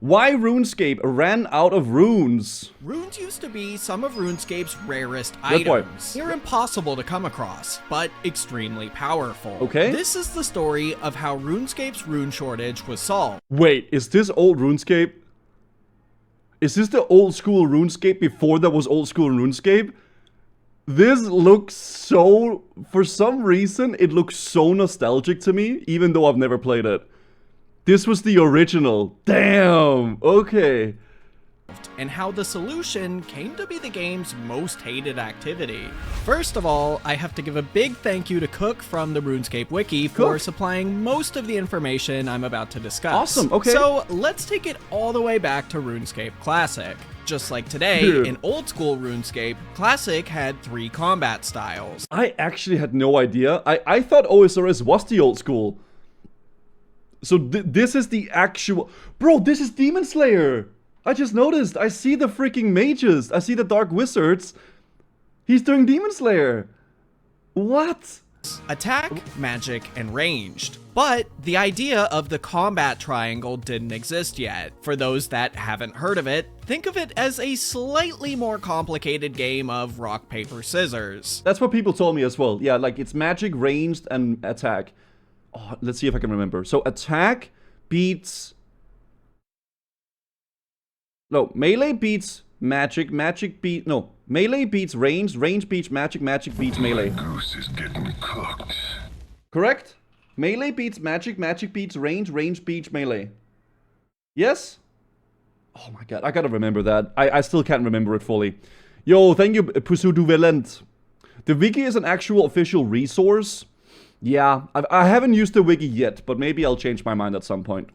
Why RuneScape ran out of runes? Runes used to be some of RuneScape's rarest Good point. items. They're impossible to come across, but extremely powerful. Okay. This is the story of how RuneScape's rune shortage was solved. Wait, is this old RuneScape? Is this the old school RuneScape before there was old school RuneScape? This looks so... For some reason, it looks so nostalgic to me, even though I've never played it. This was the original. Damn. Okay. And how the solution came to be the game's most hated activity. First of all, I have to give a big thank you to Cook from the RuneScape wiki for supplying most of the information I'm about to discuss. Awesome, okay. So let's take it all the way back to RuneScape Classic. Just like today, in old school RuneScape, Classic had 3 combat styles. I actually had no idea. I thought OSRS was the old school. So this is the actual... Bro, this is Demon Slayer! I just noticed. I see the freaking mages. I see the Dark Wizards. He's doing Demon Slayer. What? Attack, magic, and ranged. But the idea of the combat triangle didn't exist yet. For those that haven't heard of it, think of it as a slightly more complicated game of rock, paper, scissors. That's what people told me as well. Yeah, like it's magic, ranged, and attack. Oh, let's see if I can remember. So attack beats... No, melee beats magic, magic beat... No, melee beats range, range beats magic, magic beats melee. Goose is getting cooked. Correct? Melee beats magic, magic beats range, range beats melee. Yes? Oh my god, I gotta remember that. I still can't remember it fully. Yo, thank you, Pusu Duvelent. The wiki is an actual official resource. Yeah, I haven't used the wiki yet, but maybe I'll change my mind at some point.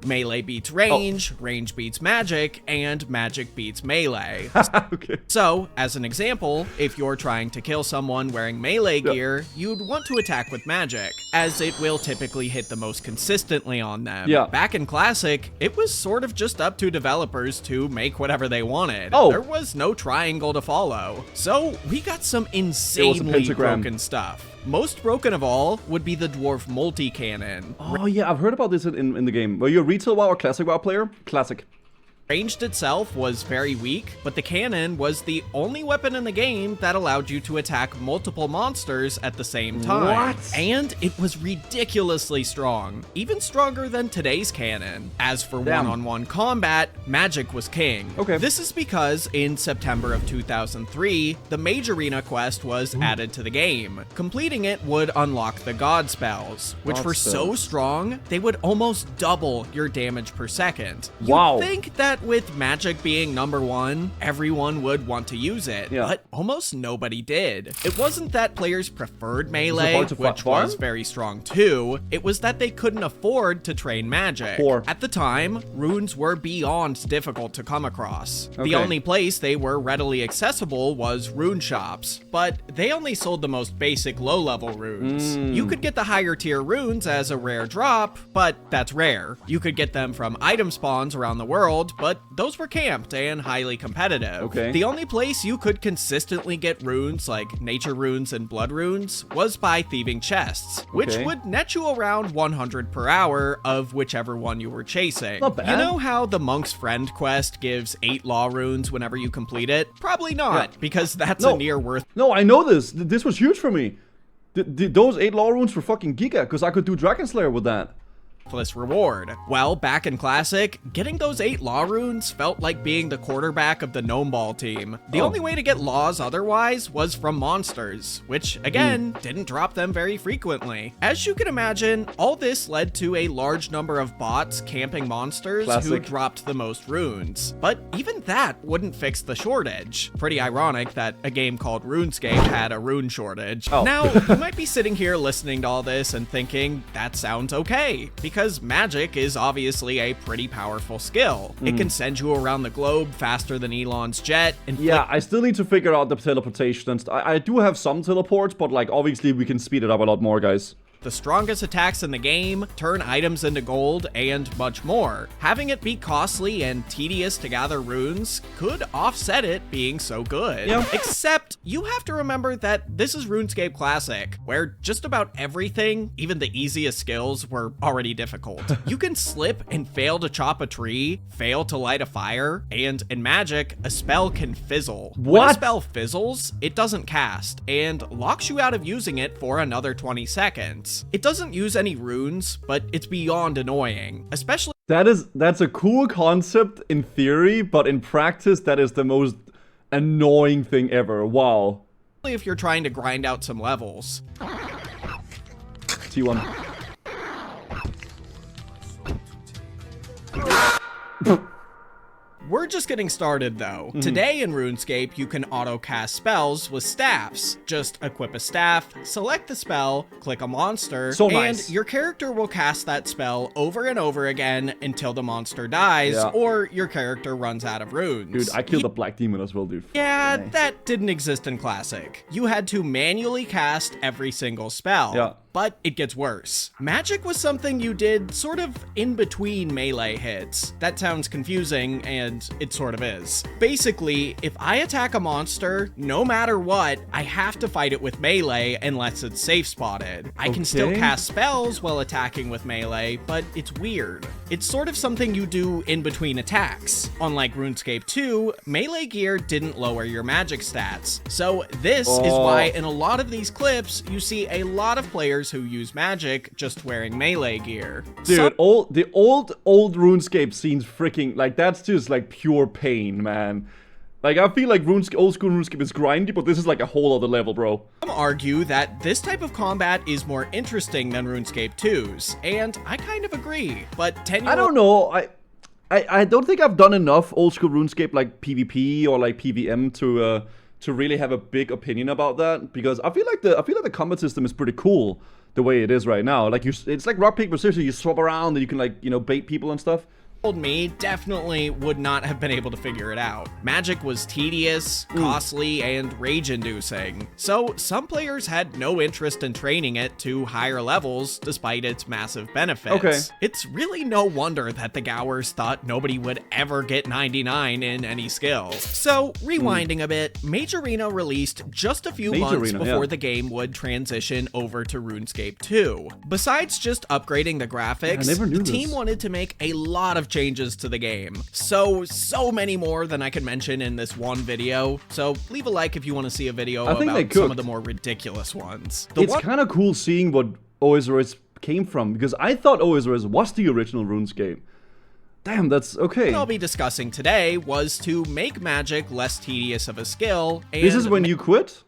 Melee beats range, range beats magic, and magic beats melee. Okay. So, as an example, if you're trying to kill someone wearing melee gear, you'd want to attack with magic, as it will typically hit the most consistently on them. Yeah. Back in Classic, it was sort of just up to developers to make whatever they wanted. Oh. There was no triangle to follow. So, we got some insanely pentagram. broken stuff. Most broken of all would be the dwarf multi-cannon. Oh yeah, I've heard about this in the game. Were you a retail WoW or classic WoW player? Classic. Ranged itself was very weak, but the cannon was the only weapon in the game that allowed you to attack multiple monsters at the same time. What? And it was ridiculously strong, even stronger than today's cannon. As for Damn. one-on-one combat, magic was king. Okay. This is because in September of 2003, the Mage Arena quest was added to the game. Completing it would unlock the God spells, which God were so spells. strong, they would almost double your damage per second. Wow. You'd think that with magic being number 1, everyone would want to use it, Yeah. but almost nobody did. It wasn't that players preferred Is melee, it hard to which farm? was very strong too, it was that they couldn't afford to train magic. Poor. At the time, runes were beyond difficult to come across. Okay. The only place they were readily accessible was rune shops, but they only sold the most basic low-level runes. You could get the higher tier runes as a rare drop, but that's rare. You could get them from item spawns around the world, but those were camped and highly competitive. Okay. The only place you could consistently get runes like nature runes and blood runes was by thieving chests, which Okay. would net you around 100 per hour of whichever one you were chasing. Not bad. You know how the Monk's Friend quest gives 8 law runes whenever you complete it? Probably not, Yeah. because that's No. a near worth. No, I know this. This was huge for me. Those 8 law runes were fucking giga, because I could do Dragon Slayer with that. Reward. Well, back in Classic, getting those 8 law runes felt like being the quarterback of the gnome ball team. The only way to get laws otherwise was from monsters, which again, didn't drop them very frequently. As you can imagine, all this led to a large number of bots camping monsters who Classic. dropped the most runes. But even that wouldn't fix the shortage. Pretty ironic that a game called RuneScape had a rune shortage. Oh. Now, you might be sitting here listening to all this and thinking, that sounds okay, because magic is obviously a pretty powerful skill. It can send you around the globe faster than Elon's jet, and Yeah, I still need to figure out the teleportation and I do have some teleports, but like obviously we can speed it up a lot more, guys. the strongest attacks in the game, turn items into gold, and much more. Having it be costly and tedious to gather runes could offset it being so good. Yeah. Except, you have to remember that this is RuneScape Classic, where just about everything, even the easiest skills, were already difficult. You can slip and fail to chop a tree, fail to light a fire, and in Magic, a spell can fizzle. When a What? spell fizzles, it doesn't cast, and locks you out of using it for another 20 seconds. It doesn't use any runes, but it's beyond annoying, especially That's a cool concept in theory, but in practice, that is the most annoying thing ever. Wow. if you're trying to grind out some levels. T1. We're just getting started though. Today in RuneScape, you can auto-cast spells with staffs. Just equip a staff, select the spell, click a monster, So and nice. your character will cast that spell over and over again until the monster dies Yeah. or your character runs out of runes. Dude, I killed a black demon as well, dude. Yeah, that didn't exist in Classic. You had to manually cast every single spell. Yeah. But it gets worse. Magic was something you did sort of in between melee hits. That sounds confusing, and it sort of is. Basically, if I attack a monster, no matter what, I have to fight it with melee unless it's safe spotted. I can still Okay. cast spells while attacking with melee, but it's weird. It's sort of something you do in between attacks. Unlike RuneScape 2, melee gear didn't lower your magic stats. So this is why in a lot of these clips, you see a lot of players who use magic just wearing melee gear. Dude, Some the old RuneScape scene's freaking, like, that's just, like, pure pain, man. Like, I feel like old school RuneScape is grindy, but this is, like, a whole other level, bro. argue that this type of combat is more interesting than RuneScape 2's, and I kind of agree, but 10-year-old I don't know, I don't think I've done enough old school RuneScape, like, PvP or, like, PvM to really have a big opinion about that, because I feel like the combat system is pretty cool the way it is right now. Like, it's like rock paper scissors. You swap around and you can, like, you know, bait people and stuff. me definitely would not have been able to figure it out. Magic was tedious, costly, and rage-inducing, so some players had no interest in training it to higher levels despite its massive benefits. Okay. It's really no wonder that the Gowers thought nobody would ever get 99 in any skill. So, rewinding a bit, Mage Arena released just a few Mage months Arena, before yeah. the game would transition over to RuneScape 2. Besides just upgrading the graphics, never knew the team this. wanted to make a lot of changes to the game. So many more than I can mention in this one video. So leave a like if you want to see a video I think they about some of cooked. the more ridiculous ones. It's kind of cool seeing what OSRS came from, because I thought OSRS was the original RuneScape. Damn, that's okay. I'll be discussing today was to make magic less tedious of a skill. And This is when you quit?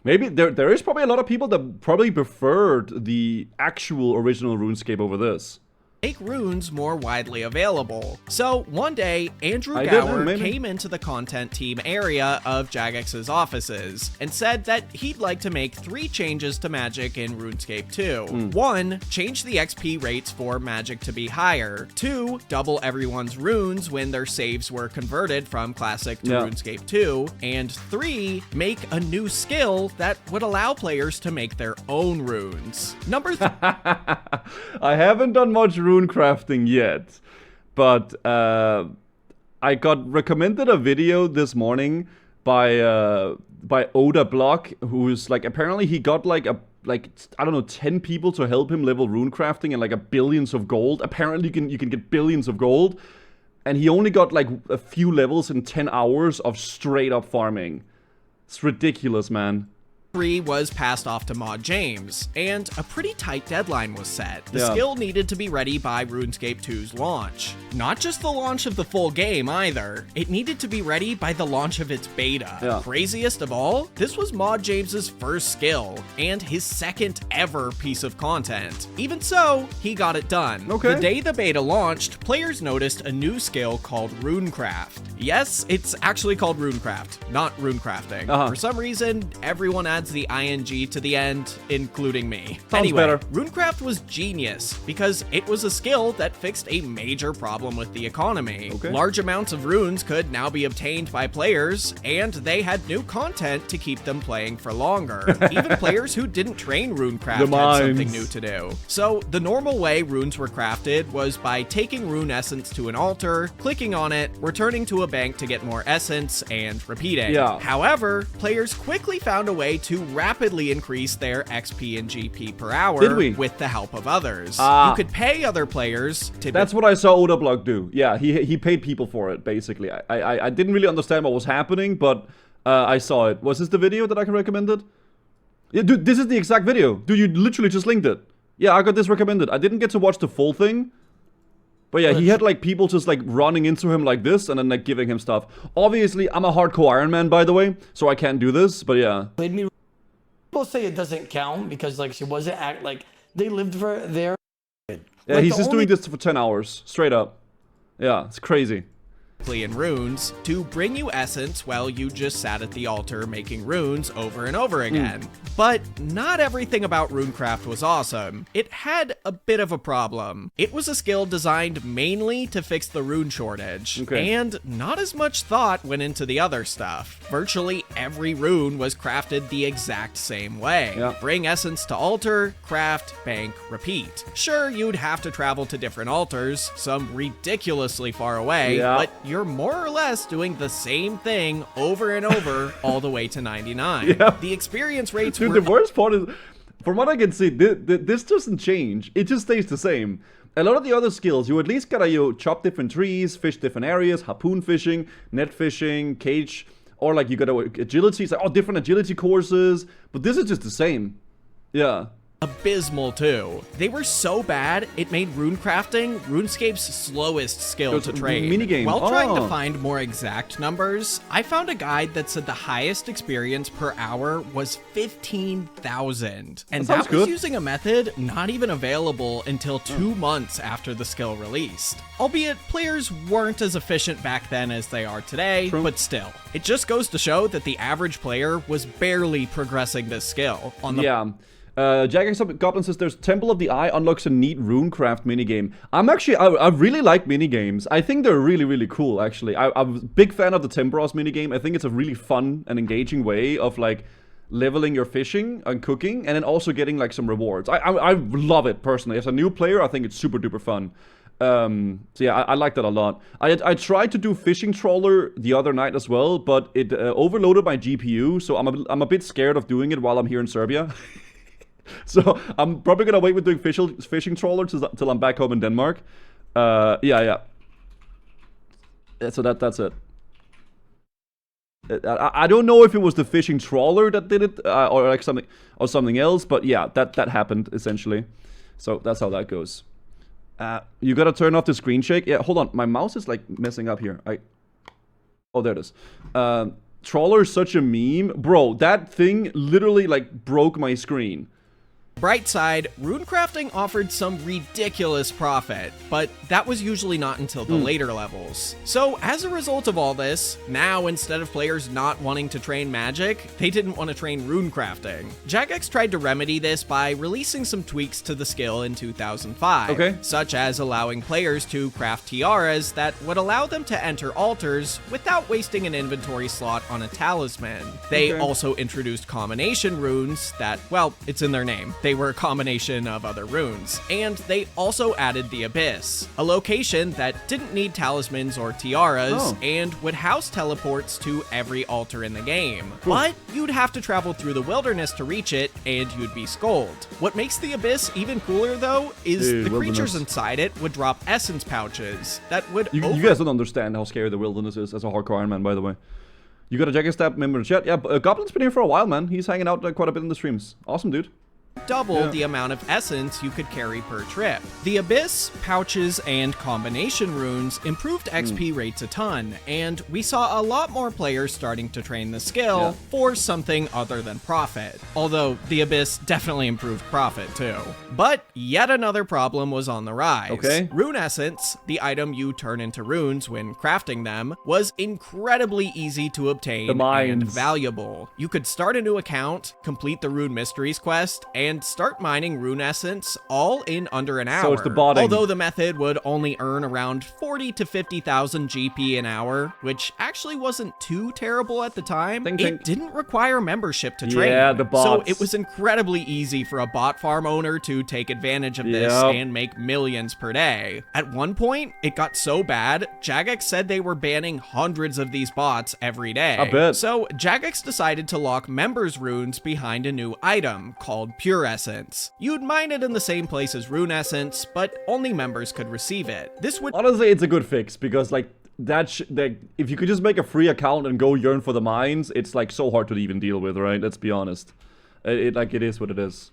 Maybe there is probably a lot of people that probably preferred the actual original RuneScape over this. make runes more widely available. So one day, Andrew I did, Gower maybe. came into the content team area of Jagex's offices and said that he'd like to make 3 changes to magic in RuneScape 2. 1, change the XP rates for magic to be higher. 2, double everyone's runes when their saves were converted from Classic to Yeah. RuneScape 2. And 3, make a new skill that would allow players to make their own runes. Number I haven't done much runecrafting yet, but I got recommended a video this morning by Oda Block, who's like, apparently he got like I don't know, 10 people to help him level runecrafting and like a billions of gold. Apparently you can get billions of gold, and he only got like a few levels in 10 hours of straight up farming. It's ridiculous, man. 3 was passed off to Mod James, and a pretty tight deadline was set. The Yeah. skill needed to be ready by RuneScape 2's launch. Not just the launch of the full game either, it needed to be ready by the launch of its beta. Yeah. Craziest of all, this was Mod James's first skill, and his second ever piece of content. Even so, he got it done. Okay. The day the beta launched, players noticed a new skill called runecraft. Yes, it's actually called runecraft, not runecrafting. Uh-huh. For some reason, everyone adds adds the ing to the end, including me. Sounds Anyway, better. runecraft was genius because it was a skill that fixed a major problem with the economy. Okay. Large amounts of runes could now be obtained by players, and they had new content to keep them playing for longer. Even players who didn't train runecraft had something new to do. So the normal way runes were crafted was by taking rune essence to an altar, clicking on it, returning to a bank to get more essence, and repeating. Yeah. However, players quickly found a way to rapidly increase their XP and GP per hour Did we? with the help of others. Ah. You could pay other players to That's what I saw Odablock do. Yeah, he paid people for it, basically. I didn't really understand what was happening, but I saw it. Was this the video that I can recommend it? Yeah, dude, this is the exact video. Dude, you literally just linked it. Yeah, I got this recommended. I didn't get to watch the full thing. But yeah, he had like people just like running into him like this and then like giving him stuff. Obviously, I'm a hardcore Iron Man, by the way, so I can't do this, but yeah. Played me. People say it doesn't count because like she wasn't like they lived for there. Yeah, Like, he's the just doing this for 10 hours, straight up. Yeah, it's crazy. in runes to bring you essence while you just sat at the altar making runes over and over again. But not everything about runecraft was awesome. It had a bit of a problem. It was a skill designed mainly to fix the rune shortage, and not as much thought went into the other stuff. Virtually every rune was crafted the exact same way. Yeah. Bring essence to altar, craft, bank, repeat. Sure, you'd have to travel to different altars, some ridiculously far away, Yeah. but you're more or less doing the same thing over and over all the way to 99. Yeah. The experience rates Dude, were the worst part is, from what I can see, this doesn't change. It just stays the same. A lot of the other skills, you at least gotta chop different trees, fish different areas, harpoon fishing, net fishing, cage, or like you gotta agility. It's like, different agility courses. But this is just the same. Yeah. abysmal too. They were so bad, it made runecrafting RuneScape's slowest skill It's to a train. minigame. While trying to Oh. find more exact numbers, I found a guide that said the highest experience per hour was 15,000. And That sounds that was good. using a method not even available until 2 months after the skill released. Albeit, players weren't as efficient back then as they are today, but still. It just goes to show that the average player was barely progressing this skill. On the Yeah. Jack Goblin says there's Temple of the Eye unlocks a neat runecraft minigame. I really like minigames. I think they're really, really cool, actually. I'm a big fan of the Temperos minigame. I think it's a really fun and engaging way of, like, leveling your fishing and cooking, and then also getting, like, some rewards. I love it, personally. As a new player, I think it's super duper fun. So yeah, I like that a lot. I tried to do fishing trawler the other night as well, but it overloaded my GPU, so I'm a bit scared of doing it while I'm here in Serbia. So I'm probably gonna wait with doing fishing trawler till I'm back home in Denmark. Yeah. So that's it. I don't know if it was the fishing trawler that did it, or like something else, but yeah, that happened essentially. So that's how that goes. You gotta turn off the screen shake. Yeah, hold on, my mouse is like messing up here. Oh, there it is. Trawler is such a meme, bro. That thing literally like broke my screen. bright side, runecrafting offered some ridiculous profit, but that was usually not until the later levels. So as a result of all this, now instead of players not wanting to train magic, they didn't want to train runecrafting. Jagex tried to remedy this by releasing some tweaks to the skill in 2005, such as allowing players to craft tiaras that would allow them to enter altars without wasting an inventory slot on a talisman. They also introduced combination runes that, well, it's in their name. They were a combination of other runes. And they also added the Abyss, a location that didn't need talismans or tiaras and would house teleports to every altar in the game. But you'd have to travel through the wilderness to reach it, and you'd be scolded. What makes the Abyss even cooler, though, is the creatures inside it would drop essence pouches that would You guys don't understand how scary the wilderness is as a hardcore Iron Man, by the way. You got a Jagex Stab member in the chat? Yeah, Goblin's been here for a while, man. He's hanging out quite a bit in the streams. Awesome, dude. doubled the amount of essence you could carry per trip. The Abyss, Pouches, and Combination runes improved XP rates a ton, and we saw a lot more players starting to train the skill for something other than profit. Although the Abyss definitely improved profit too. But yet another problem was on the rise. Okay. Rune Essence, the item you turn into runes when crafting them, was incredibly easy to obtain The mines. and valuable. You could start a new account, complete the Rune Mysteries quest, and start mining rune essence all in under an hour. So it's the botting. Although the method would only earn around 40 to 50,000 GP an hour, which actually wasn't too terrible at the time, it didn't require membership to train. Yeah, the bots. So it was incredibly easy for a bot farm owner to take advantage of this and make millions per day. At one point, it got so bad, Jagex said they were banning hundreds of these bots every day. I bet. So Jagex decided to lock members' runes behind a new item called Pure Essence. You'd mine it in the same place as Rune Essence, but only members could receive it. This would honestly, it's a good fix because like that if you could just make a free account and go yearn for the mines, it's like so hard to even deal with, right? Let's be honest. It is what it is.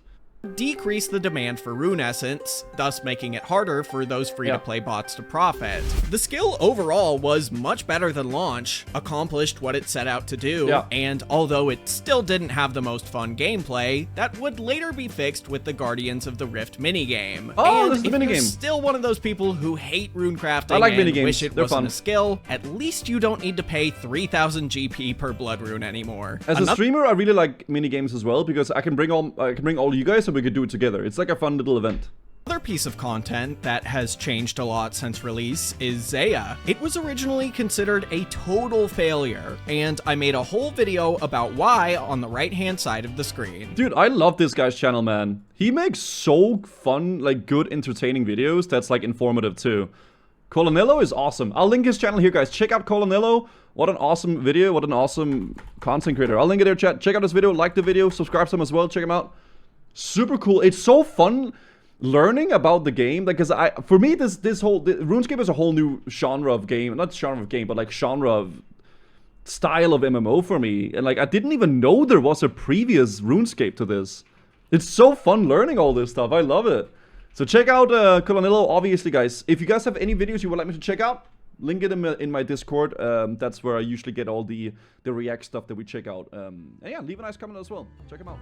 decrease the demand for rune essence, thus making it harder for those free-to-play bots to profit. The skill overall was much better than launch, accomplished what it set out to do, and although it still didn't have the most fun gameplay, that would later be fixed with the Guardians of the Rift minigame. Oh, and this is the if you're minigame. still one of those people who hate runecrafting I like and minigames. wish it They're wasn't fun. a skill, at least you don't need to pay 3,000 GP per blood rune anymore. As a streamer, I really like minigames as well because I can bring all you guys and we could do it together. It's like a fun little event. Another piece of content that has changed a lot since release is Zaya. It was originally considered a total failure, and I made a whole video about why on the right-hand side of the screen. Dude, I love this guy's channel, man. He makes so fun, like good, entertaining videos that's like informative too. Colonello is awesome. I'll link his channel here, guys. Check out Colonello. What an awesome video. What an awesome content creator. I'll link it there, chat. Check out this video. Like the video. Subscribe to him as well. Check him out. Super cool. It's so fun learning about the game. Like, cause for me, this whole RuneScape is a whole new genre of game. Not genre of game, but like genre of style of MMO for me. And like, I didn't even know there was a previous RuneScape to this. It's so fun learning all this stuff. I love it. So check out Colonello, obviously, guys. If you guys have any videos you would like me to check out, link it in my Discord. That's where I usually get all the React stuff that we check out. And yeah, leave a nice comment as well. Check them out.